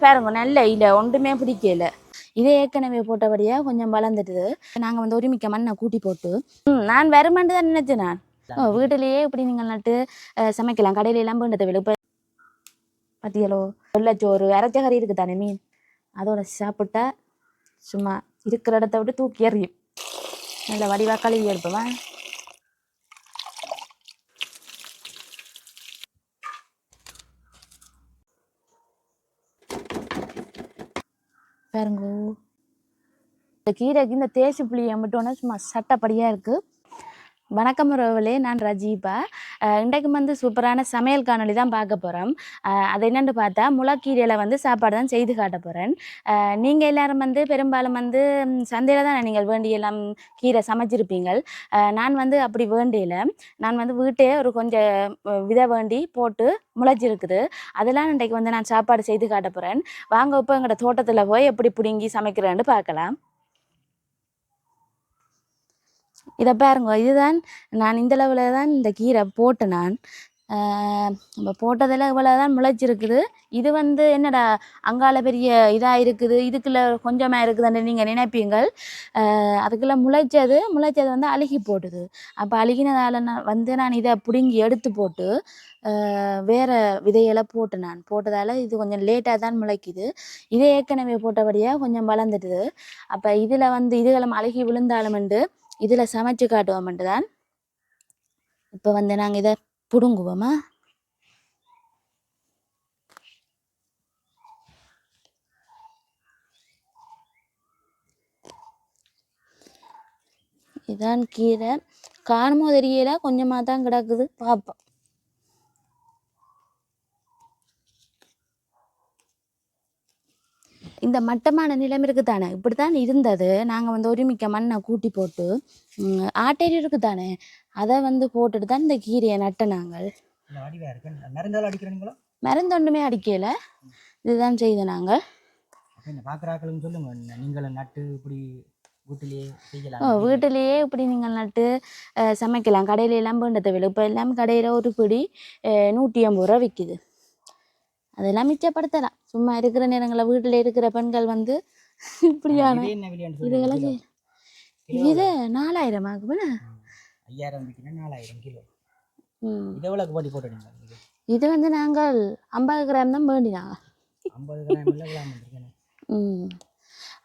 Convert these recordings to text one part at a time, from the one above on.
பாருங்க நல்ல இல்லை ஒன்றுமே பிடிக்கல. இதே ஏற்கனவே போட்டபடியாக கொஞ்சம் வளர்ந்துட்டுது. நாங்கள் வந்து ஒருமிக்க மண்ணை கூட்டி போட்டு நான் வருமென்று தான் நினைச்சேன். நான் வீட்டிலேயே இப்படி நீங்கள் நட்டு சமைக்கலாம். கடையில எல்லாம் வேண்டது தேவையில்லை. இப்போ பத்தியலோ வெள்ளச்சோறு அரைச்ச கறி இருக்குது தானே மீன், அதோட சாப்பிட்டா சும்மா இருக்கிற இடத்த விட்டு தூக்கி எறியும். நல்ல வடிவாக கழுவி எடுப்போம். பாருங்க இந்த கீரைக்கு இந்த தேசி புளியை மட்டும் சும்மா சட்டப்படியாக இருக்குது. வணக்கம் உறவுகளே, நான் ரஜீபா. இன்றைக்கு வந்து சூப்பரான சமையல் காணொலி தான் பார்க்க போகிறோம். அது என்னென்னு பார்த்தா முளைக்கீரையில் வந்து சாப்பாடு தான் செய்து காட்ட போகிறேன். நீங்கள் எல்லோரும் வந்து பெரும்பாலும் வந்து சந்தையில் தான் நீங்கள் வேண்டிய எல்லாம் கீரை சமைச்சிருப்பீங்கள். நான் வந்து அப்படி வேண்டியில நான் வந்து வீட்டே ஒரு கொஞ்சம் விதை வேண்டி போட்டு முளைச்சிருக்குது. அதெல்லாம் இன்றைக்கு வந்து நான் சாப்பாடு செய்து காட்ட போகிறேன். வாங்க இப்போ எங்களோட தோட்டத்தில் போய் எப்படி பிடுங்கி சமைக்கிறேன்னு பார்க்கலாம். இதை பாருங்க, இதுதான் நான் இந்த லெவலில் தான் இந்த கீரை போட்டேன். நான் நம்ம போட்டதில் இவ்வளோ தான் முளைச்சிருக்குது. இது வந்து என்னடா அங்கால பெரிய இதாக இருக்குது, இதுக்குள்ள கொஞ்சமாக இருக்குதுன்னு நீங்கள் நினைப்பீங்கள். அதுக்குள்ளே முளைச்சது வந்து அழுகி போட்டுது. அப்போ அழுகினதால் நான் இதை பிடுங்கி எடுத்து போட்டு வேறு விதையெல்லாம் போட்டதால் இது கொஞ்சம் லேட்டாக தான் முளைக்குது. இதே ஏற்கனவே போட்டபடியாக கொஞ்சம் வளர்ந்துட்டுது. அப்போ இதில் வந்து இதுகளும் அழுகி விழுந்தாலுமெண்டு இதில் சமைச்சு காட்டுவோம்ட்டு தான் இப்போ வந்து நாங்கள் இதை பிடுங்குவோமா. இதான் கீரை. காணுமோ தெரியல, கொஞ்சமாக தான் கிடக்குது, பார்ப்போம். இந்த மட்டமான நிலம் இருக்குது தானே, இப்படி தான் இருந்தது. நாங்கள் வந்து ஒருமிக்க மண்ணை கூட்டி போட்டு ஆட்டேரி இருக்குது தானே, அதை வந்து போட்டுட்டு தான் இந்த கீரையை நட்ட. நாங்கள் மருந்தொண்டுமே அடிக்கல, இதுதான் செய்த. நாங்கள் வீட்டிலேயே இப்படி நீங்கள் நட்டு சமைக்கலாம். கடையில எல்லாம் வேண்ட தேவையில்லை. இப்போ எல்லாம் கடையில் ஒரு பிடி 150 ரூபா விற்கிது. அதெல்லாம் மிச்சப்படுத்தலாம். சும்மா இருக்கிற நேரங்களில் வீட்டில் இருக்கிற பெண்கள் வந்து இப்படியான இதுகெல்லாம் இது 4000 ஆகுதுண்ணா. 5000 கிலோ. இது வந்து நாங்கள் 50 கிராம் தான் வேண்டினாங்க.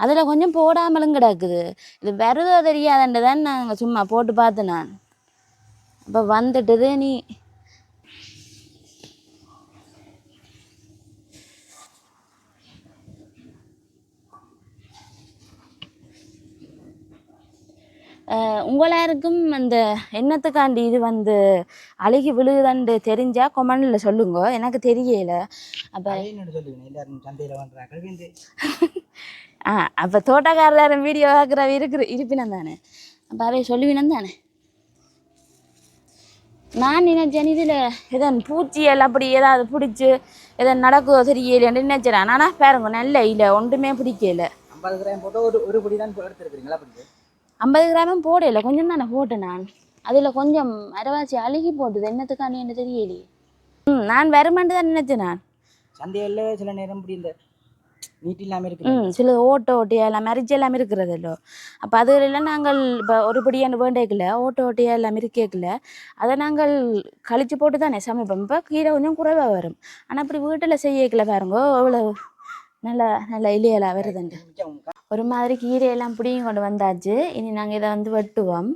அதில் கொஞ்சம் போடாமலும் கிடக்குது. இது வருதோ தெரியாதண்டு தான் நாங்கள் சும்மா போட்டு பார்த்தேன். நான் அப்போ வந்துட்டுது. நீ உங்களாருக்கும் அந்த எண்ணத்துக்காண்டி இது வந்து அழுகி விழுகுதான்னு தெரிஞ்சா கொமெண்டில் சொல்லுங்க, எனக்கு தெரியல. அப்போ அப்போ தோட்டக்காரர் வீடியோ பார்க்குற இருப்பினம் தானே, அப்போ அவை சொல்லுவினம் தானே. நான் நினைச்சேன் இதில் எதன் பூச்சியெல்லாம் அப்படி ஏதாவது பிடிச்சி எதன் நடக்குதோ தெரியலன்னு நினைச்சேன். ஆனால் பாருங்க நல்ல இல்லை ஒன்றுமே பிடிக்கல. 50 கிராம் போட்டு ஒரு பொடி தான் எடுத்துருக்கிறீங்களா? 50 கிராமும் போடல, கொஞ்சம் தானே போட்டேன் நான். அதில் கொஞ்சம் அரைவாசி அழுகி போட்டுது, என்னத்துக்கான என்ன தெரியலையே. நான் வருமென்று தான் நினைச்சேன். நான் சந்தையில் சில நேரம் இப்படி இந்த நீட் இல்லாமல் இருக்கு, சில ஓட்டையெல்லாம் மறிச்சு எல்லாம் இருக்கிறதில்லோ. அப்போ அதுலாம் நாங்கள் இப்போ ஒரு படியாண்டு வேண்டேக்கல, ஓட்டையாக எல்லாம் இருக்கேக்கல, அதை நாங்கள் கழிச்சு போட்டு தானே சமைப்போம். இப்போ கீரை கொஞ்சம் குறைவாக வரும். ஆனால் அப்படி வீட்டில் செய்யக்கல பாருங்கோ அவ்வளோ நல்ல இலையெல்லாம் வருதுண்டு. ஒரு மாதிரி கீரையெல்லாம் பிடியும் கொண்டு வந்தாச்சு. இனி நாங்கள் இதை வந்து வெட்டுவோம்.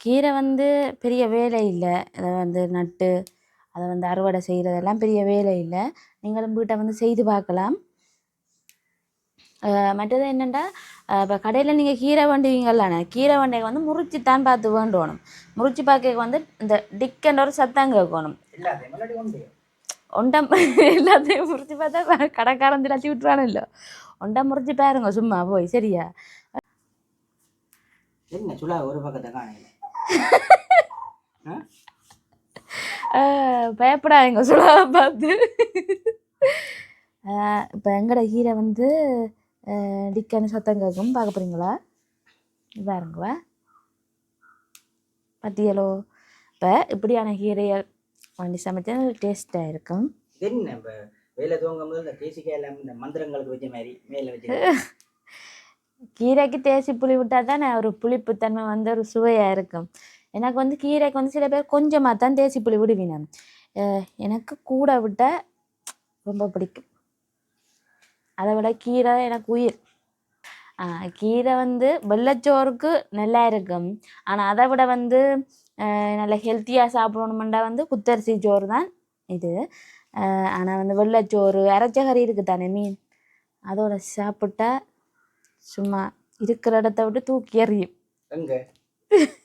கீரை வந்து பெரிய வேலை இல்லை. இதை வந்து நட்டு அதை வந்து அறுவடை செய்கிறதெல்லாம் பெரிய வேலை இல்லை. நீங்களும் வீட்டை வந்து செய்து பார்க்கலாம். மற்றது என்னென்னா, இப்போ கடையில் நீங்கள் கீரை வேண்டுவீங்களானே, கீரை வண்டையை வந்து முறிச்சு தான் பார்த்து வேண்டணும். முறிச்சு பார்க்க வந்து இந்த டிக்கெண்ட் ஒரு சத்தம் கேட்கணும். ஒண்டம் எல்லாத்தையும் முறிச்சு பார்த்தா கடைக்காரன் திராட்சி விட்டுறானுல்ல. ஒண்டை முறிச்சு பாருங்க சும்மா போய். சரியா? ஒரு பக்கத்தை காணல. பயப்படாதீங்க சுலா பார்த்து. இப்போ எங்கட கீரை வந்து டிக்கன்னு சத்தம் கேட்கும். பார்க்க போகிறீங்களா? பாருங்களா பத்தியலோ. இப்போ இப்படியான கீரையை வாங்கி சமைச்சா டேஸ்ட்டாக இருக்கும். என்ன வேலை தூங்கும் போது இந்த தேசிக்காய் எல்லாம் இந்த மந்திரங்களுக்கு வச்ச மாதிரி மேலே வச்சு கீரைக்கு தேசி புளி விட்டா தானே ஒரு புளிப்புத்தன்மை வந்து ஒரு சுவையாக இருக்கும். எனக்கு வந்து கீரைக்கு வந்து சில பேர் கொஞ்சமாக தான் தேசி புளி விடுவினேன். எனக்கு கூட விட்டால் ரொம்ப பிடிக்கும். அதை விட கீரை எனக்கு உயிர். கீரை வந்து வெள்ளைச்சோறுக்கு நல்லா இருக்கும். ஆனால் அதை விட வந்து நல்ல ஹெல்த்தியாக சாப்பிடணுமெண்டா வந்து குத்தரிசி சோறு தான் இது. ஆனால் வந்து வெள்ளைச்சோறு அரைச்ச கறி இருக்குது தானே மீன், அதோட சாப்பிட்டா சும்மா இருக்கிற இடத்த விட்டு தூக்கி எறியும்.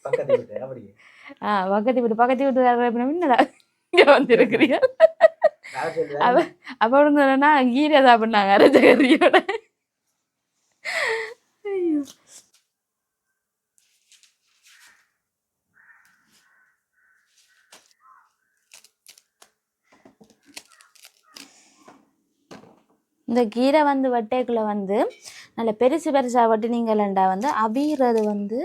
பக்கத்து வீட்டு என்னடா இங்கே வந்து இருக்கிறீங்க அப்போ சொன்னா கீரை சாப்பிட்னாங்க அரைச்ச கறியோட. இந்த கீரை வந்து வெட்டைக்குள்ளே வந்து நல்ல பெருசு பெருசாக வெட்டினீங்களா வந்து அவியறது வந்து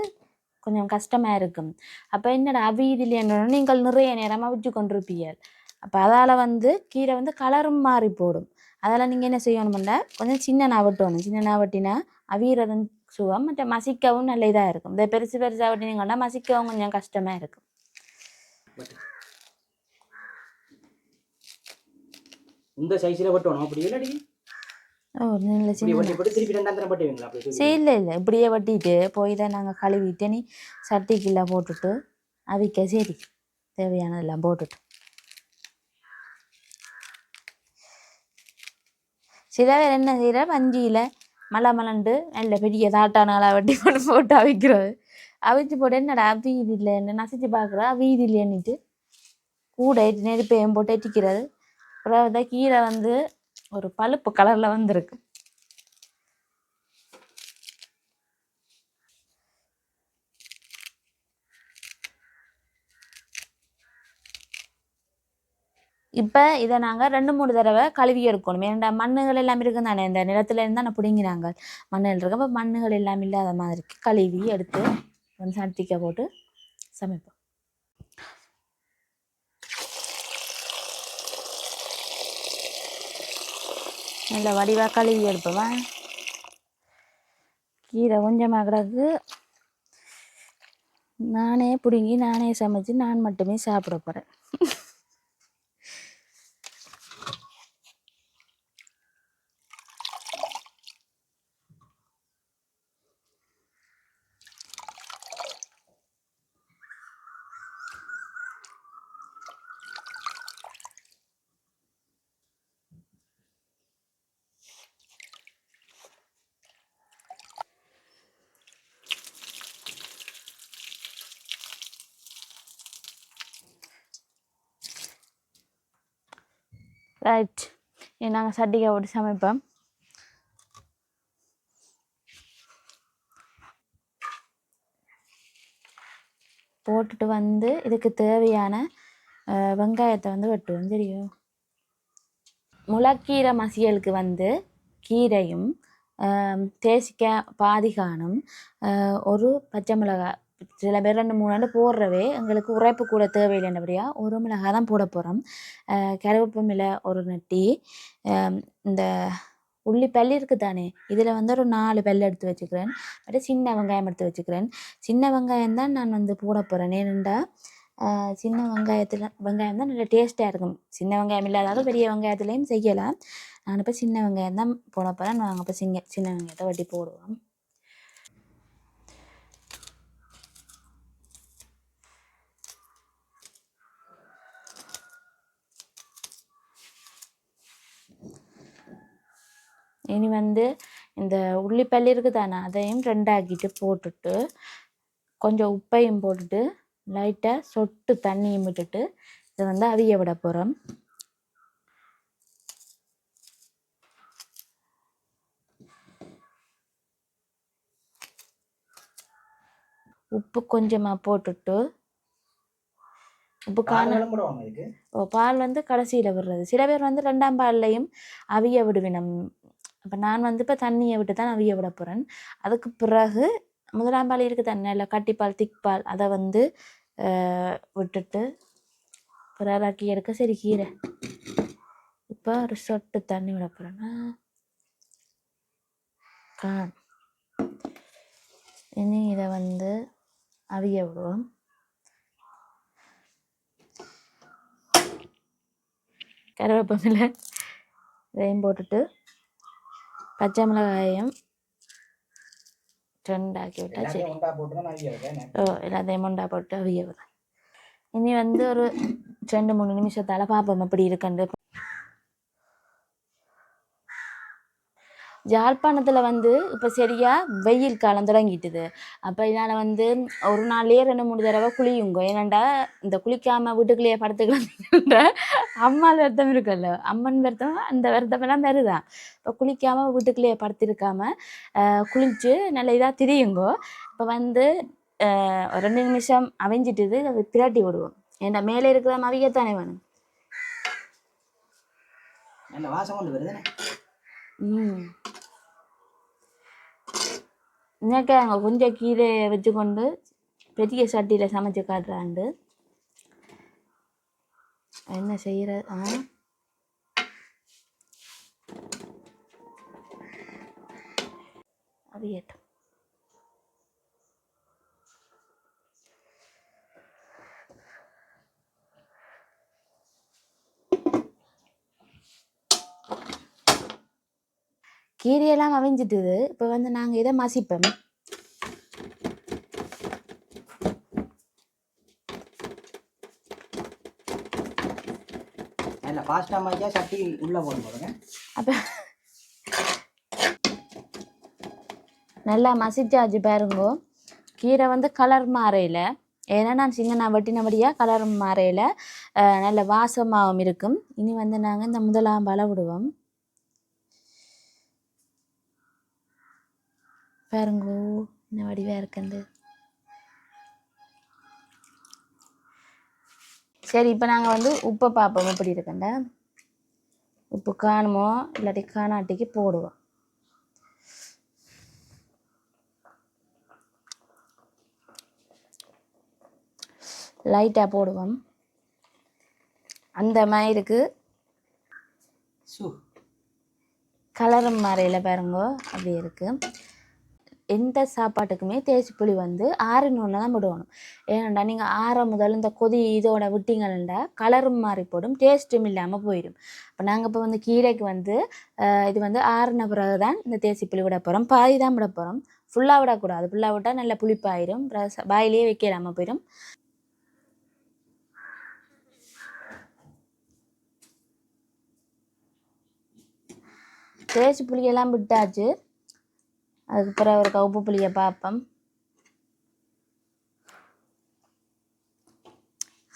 கொஞ்சம் கஷ்டமாக இருக்கும். அப்போ என்னடா அவியதில்லைன்னு நீங்கள் நிறைய நேரமாக வச்சு கொண்டிருப்பீர்கள். அப்போ அதால் வந்து கீரை வந்து கலரும் மாறி போடும். அதெல்லாம் நீங்கள் என்ன செய்யணும்னா கொஞ்சம் சின்ன வெட்டணும். சின்ன வெட்டினா அவியறதும் சுகம், மற்ற மசிக்கவும் நல்ல இதாக இருக்கும். இந்த பெருசு பெருசாக வெட்டினீங்கன்னா மசிக்கவும் கொஞ்சம் கஷ்டமாக இருக்கும். இந்த சைஸில் வெட்டணும் அப்படி இல்லாடி இல்லை இப்படியே வட்டிட்டு போய் தான் நாங்கள் கழுவிட்டு நீ சட்டிக்குள்ளே போட்டுட்டு அவிக்க சரி தேவையானதெல்லாம் போட்டுட்டு சில பேர் என்ன செய்கிற பஞ்சியில் மலண்டு நல்ல பெரிய தாட்டானால வட்டி போட்டு அவிக்கிறது. அவிச்சு போட்டு என்னடா வீதி இல்லைன்னு நசிச்சு பார்க்குறா வீதி இல்லைன்னுட்டு கூட நெருப்பையும் போட்டு எட்டிக்கிறது. அப்புறம் கீரை வந்து ஒரு பழுப்பு கலரில் வந்துருக்கு. இப்போ இதை நாங்கள் 2-3 தடவை கழுவி எடுக்கணும். ஏன்னா மண்ணுகள் எல்லாம் இருக்கும் தானே, இந்த நிலத்துல இருந்து தானே பிடிங்கிறாங்க மண்ணுகள் இருக்கு. அப்போ மண்ணுகள் எல்லாம் இல்லாத மாதிரி கழுவி எடுத்து வந்து சட்டிக்க போட்டு சமைப்போம். நல்ல வடிவாக கழுவி எடுப்போம். கீரை கொஞ்சமாக கிடக்கு, நானே பிடுங்கி நானே சமைச்சு நான் மட்டுமே சாப்பிட போகிறேன். ரைட், நாங்கள் சட்டிக்காய் போட்டு சமைப்போம். போட்டுட்டு வந்து இதுக்கு தேவையான வெங்காயத்தை வந்து வெட்டுவோம். தெரியும், முளைக்கீரை மசியலுக்கு வந்து கீரையும் தேசிக்காய் பாதிகானும் ஒரு பச்சை மிளகாய், சில பேர் 2-3 போடுறவே எங்களுக்கு உரைப்பு கூட தேவையில்லைன்றபடியாக ஒரு மிளகாய் தான் போட போகிறோம். கருவேப்பமிலை ஒரு நட்டி, இந்த உள்ளி பல்லி இருக்குது தானே, இதில் வந்து ஒரு 4 பல்லு எடுத்து வச்சுக்கிறேன். மற்ற சின்ன வெங்காயம் எடுத்து வச்சுக்கிறேன். சின்ன வெங்காயம் தான் நான் வந்து போட போகிறேன். ஏனெண்டா சின்ன வெங்காயம் தான் நல்ல டேஸ்ட்டாக இருக்கும். சின்ன வெங்காயம் இல்லாதாலும் பெரிய வெங்காயத்துலேயும் செய்யலாம். நான் இப்போ சின்ன வெங்காயம் தான் போட போகிறேன். நாங்கள் இப்போ சின்ன வெங்காயத்தை வட்டி போடுவோம். இனி வந்து இந்த உள்ளிப்பல்லி இருக்குது தானே, அதையும் 2ஆக்கிட்டு போட்டுட்டு கொஞ்சம் உப்பையும் போட்டுட்டு லைட்டாக சொட்டு தண்ணியும் விட்டுட்டு இதை வந்து அவிய விட போகிறோம். உப்பு கொஞ்சமாக போட்டுட்டு, உப்பு பால் வந்து கடைசியில் விடுறது. சில பேர் வந்து 2ஆம் பால்லையும் அவிய விடுவினம். இப்போ நான் வந்து இப்போ தண்ணியை விட்டு தான் அவிய விட போகிறேன். அதுக்கு பிறகு 1ஆம் பால் இருக்குது தானே, இல்லை கட்டிப்பால் திக்பால், அதை வந்து விட்டுட்டு பிறகு எடுக்க சரி கீரை இப்போ ஒரு சொட்டு தண்ணி விட போகிறேன்னா காணும். இனி இதை வந்து அவிய விடுவோம். கருவேப்பிலை இதையும் போட்டுட்டு பச்சை மிளகாயும் 2 ஆக்கி விட்டா சரி. எல்லாத்தையும் மொண்டா போட்டு அவிய விடுறேன். இனி வந்து ஒரு 2-3 நிமிஷத்தால் பார்ப்போம் எப்படி இருக்குன்னு. யாழ்ப்பாணத்தில் வந்து இப்போ சரியாக வெயில் காலம் தொடங்கிட்டுது. அப்போ இதனால் வந்து ஒரு நாள்லேயே 2-3 தடவை குளியுங்க. ஏன்னாண்டா இந்த குளிக்காமல் வீட்டுக்குள்ளேயே படுத்துக்கிற அம்மாள் வருத்தம் இருக்குல்ல, அம்மன் வருத்தம் அந்த வருத்தமெல்லாம் வருதான். இப்போ குளிக்காமல் வீட்டுக்குள்ளேயே படுத்திருக்காம குளிச்சு நல்ல இதாக திரியுங்கோ. இப்போ வந்து ஒரு 2 நிமிஷம் அவிஞ்சிட்டுது, அதை திராட்டி விடுவோம். ஏன்னா மேலே இருக்கிற அவியத்தானே வேணும். வாசம் கொண்டு வருது. இன்னைக்கு அங்கே கொஞ்சம் கீரையை வச்சுக்கொண்டு பெரிய சட்டியில் சமைச்சு காட்டுறாண்டு என்ன செய்கிற அவியட்டும். கீரையெல்லாம் அவிஞ்சிட்டுது. இப்போ வந்து நாங்கள் இதை மசிப்போம். அப்போ நல்லா மசிச்சாச்சு பாருங்கோ. கீரை வந்து கலர் மாறையில், ஏன்னா நான் சின்ன வெட்டினபடியாக கலர் மாறையில் நல்ல வாசமாகவும் இருக்கும். இனி வந்து நாங்கள் இந்த முதலாம் பழ விடுவோம். பாருங்கோ என்ன வடிவாக இருக்குண்டு. சரி, இப்போ நாங்கள் வந்து உப்பை பார்ப்போம் எப்படி இருக்குண்ட. உப்பு காணுமோ இல்லாட்டி காணாட்டிக்கு போடுவோம். லைட்டாக போடுவோம். அந்த மாதிரி இருக்கு. கலரும் மாறையில் பாருங்கோ அப்படி இருக்கு. எந்த சாப்பாட்டுக்குமே தேசிப்புளி வந்து ஆறினொன்று தான் விடணும். ஏன்னாண்டா நீங்கள் ஆற முதல் இந்த கொதி இதோட விட்டிங்கன்னா கலரும் மாறி போடும், டேஸ்ட்டும் இல்லாமல் போயிடும். இப்போ நாங்கள் இப்போ வந்து கீரைக்கு வந்து இது வந்து ஆறின பிறகு தான் இந்த தேசிப்புளி விட போகிறோம். பாதி தான் விட போகிறோம், ஃபுல்லாக விடக்கூடாது. ஃபுல்லாக விட்டால் நல்ல புளிப்பாயிடும், வாயிலே வைக்கலாமல் போயிடும். தேசி புளியெல்லாம் விட்டாச்சு. அதுக்கு பிறகு ஒரு உப்பு புளியை பார்ப்போம்.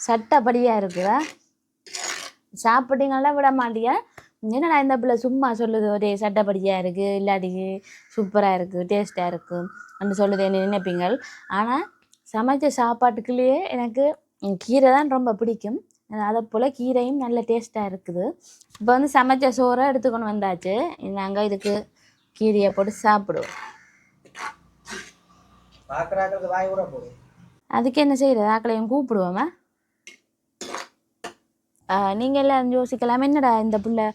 சட்டப்படியாக இருக்குதா? சாப்பிட்டீங்களா விட மாட்டியா? ஏன்னா இந்த பிள்ளை சும்மா சொல்லுது ஒரே சட்டப்படியாக இருக்குது, இல்லாட்டி சூப்பராக இருக்குது, டேஸ்ட்டாக இருக்குது அப்படின்னு சொல்லுது என்ன நினைப்பீங்கள். ஆனால் சமைச்ச சாப்பாட்டுக்குள்ளேயே எனக்கு கீரை தான் ரொம்ப பிடிக்கும். அதை போல் கீரையும் நல்ல டேஸ்ட்டாக இருக்குது. இப்போ வந்து சமைச்ச சோறை எடுத்துக்கொண்டு வந்தாச்சு. நாங்கள் இதுக்கு கீரையை போட்டு சாப்பிடுவோம். அதுக்கு என்ன செய்யறது, ஆக்களையும் கூப்பிடுவோமா? நீங்கள் எல்லாம் யோசிக்கலாம், என்னடா இந்த பிள்ளை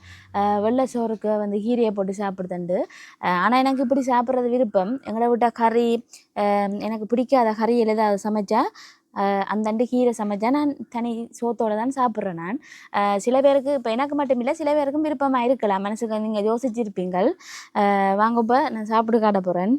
வெள்ளை சோறுக்கு வந்து கீரையை போட்டு சாப்பிடுதுண்டு. ஆனால் எனக்கு இப்படி சாப்பிட்றது விருப்பம். எங்களை விட்டால் கறி எனக்கு பிடிக்காத கறியில் ஏதாவது சமைச்சா அந்தண்டு கீரை சமைச்சா நான் தனி சோத்தோடு தான் சாப்பிட்றேன். நான் சில பேருக்கு, இப்போ எனக்கு மட்டும் இல்லை சில பேருக்கும் விருப்பமாக இருக்கலாம், மனசுக்கு நீங்கள் யோசிச்சிருப்பீங்கள். வாங்கப்போ நான் சாப்பிட்டு காட்ட போகிறேன்.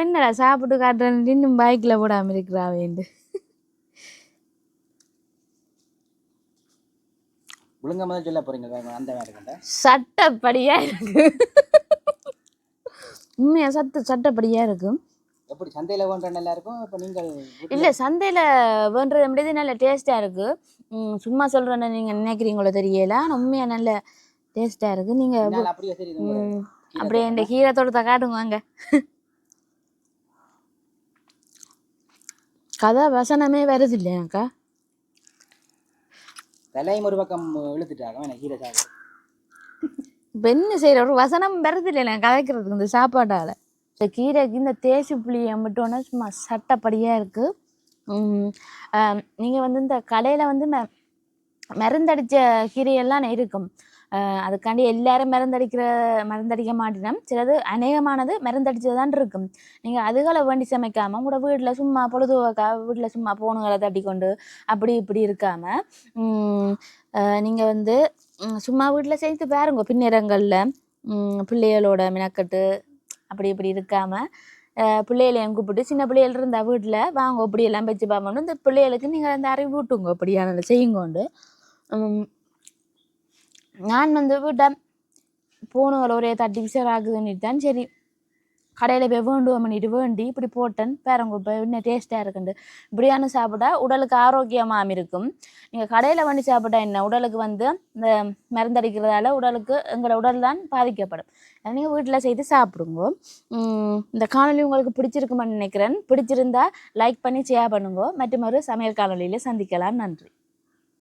என்னடா சாப்பிட்டு காட்டுறேன் இன்னும் பைக்கில் போடாமல் இருக்கிறாவேண்டு. சட்டப்படியா இருக்கு, உண்மையா சட்டப்படியா இருக்கும். எப்படி சந்தையில் வேண்ட நல்லா இருக்கும்? இப்போ நீங்கள் இல்லை சந்தையில் வேண்டது முடியாது, நல்ல டேஸ்ட்டாக இருக்குது. சும்மா சொல்கிறேன்னு நீங்கள் நினைக்கிறீங்களோ தெரியல, ஆனால் உண்மையாக நல்ல டேஸ்ட்டாக இருக்குது. நீங்கள் அப்படியே இந்த கீரை தோட்டத்தை காட்டுங்க அங்கே. கதை வசனமே வருது இல்லையாக்கா? தலையும் ஒரு பக்கம் இழுத்துட்டாங்க கீரை சாப்பிடு. இப்போ என்ன செய்கிற ஒரு வசனம் வருது இல்லை கதைக்கிறதுக்கு இந்த சாப்பாட்டால். இந்த கீரைக்கு இந்த தேசி புளியை மட்டும்னா சும்மா சட்டப்படியாக இருக்குது. நீங்கள் வந்து இந்த கடையில் வந்து மருந்தடித்த கீரையெல்லாம் இருக்கும். அதுக்காண்டி எல்லாரும் மருந்தடிக்க மாட்டேனோம். சிலது அநேகமானது மருந்தடிச்சது தான் இருக்கும். நீங்கள் அதுகளை வேண்டி சமைக்காமல் உங்களோட வீட்டில் சும்மா பொழுதுபோக்கா வீட்டில் சும்மா போனுங்களை தட்டி கொண்டு அப்படி இப்படி இருக்காமல் நீங்கள் வந்து சும்மா வீட்டில் செய்து பாருங்க. பின்னேரங்களில் பிள்ளைகளோட மினக்கட்டு அப்படி இப்படி இருக்காமல் பிள்ளைகளையும் கூப்பிட்டு சின்ன பிள்ளைகள் இருந்தால் வீட்டில் வாங்க இப்படியெல்லாம் வச்சு பார்ப்போம். இந்த பிள்ளைகளுக்கு நீங்கள் அந்த அறிவூட்டுங்க அப்படியான செய்யுங்கோண்டு. நான் வந்து வீட்டை போனுங்களை ஒரே தட்டி விசர் ஆகுதுன்னு தான் சரி கடையில் போய் வேண்டுவோம் பண்ணிட்டு வேண்டி இப்படி போட்டேன் பேரங்க இப்போ இன்னும் டேஸ்ட்டாக இருக்குண்டு. இப்படியான சாப்பிட்டா உடலுக்கு ஆரோக்கியமாக இருக்கும். நீங்கள் கடையில் வேண்டி சாப்பிட்டா என்ன உடலுக்கு வந்து இந்த மருந்தடிக்கிறதால உடலுக்கு எங்களோட உடல் தான் பாதிக்கப்படும். நீங்கள் வீட்டில் செய்து சாப்பிடுங்க. இந்த காணொலி உங்களுக்கு பிடிச்சிருக்குமென்னு நினைக்கிறேன். பிடிச்சிருந்தா லைக் பண்ணி ஷேர் பண்ணுங்க. மற்றும் ஒரு சமையல் காணொலியில் சந்திக்கலாம். நன்றி.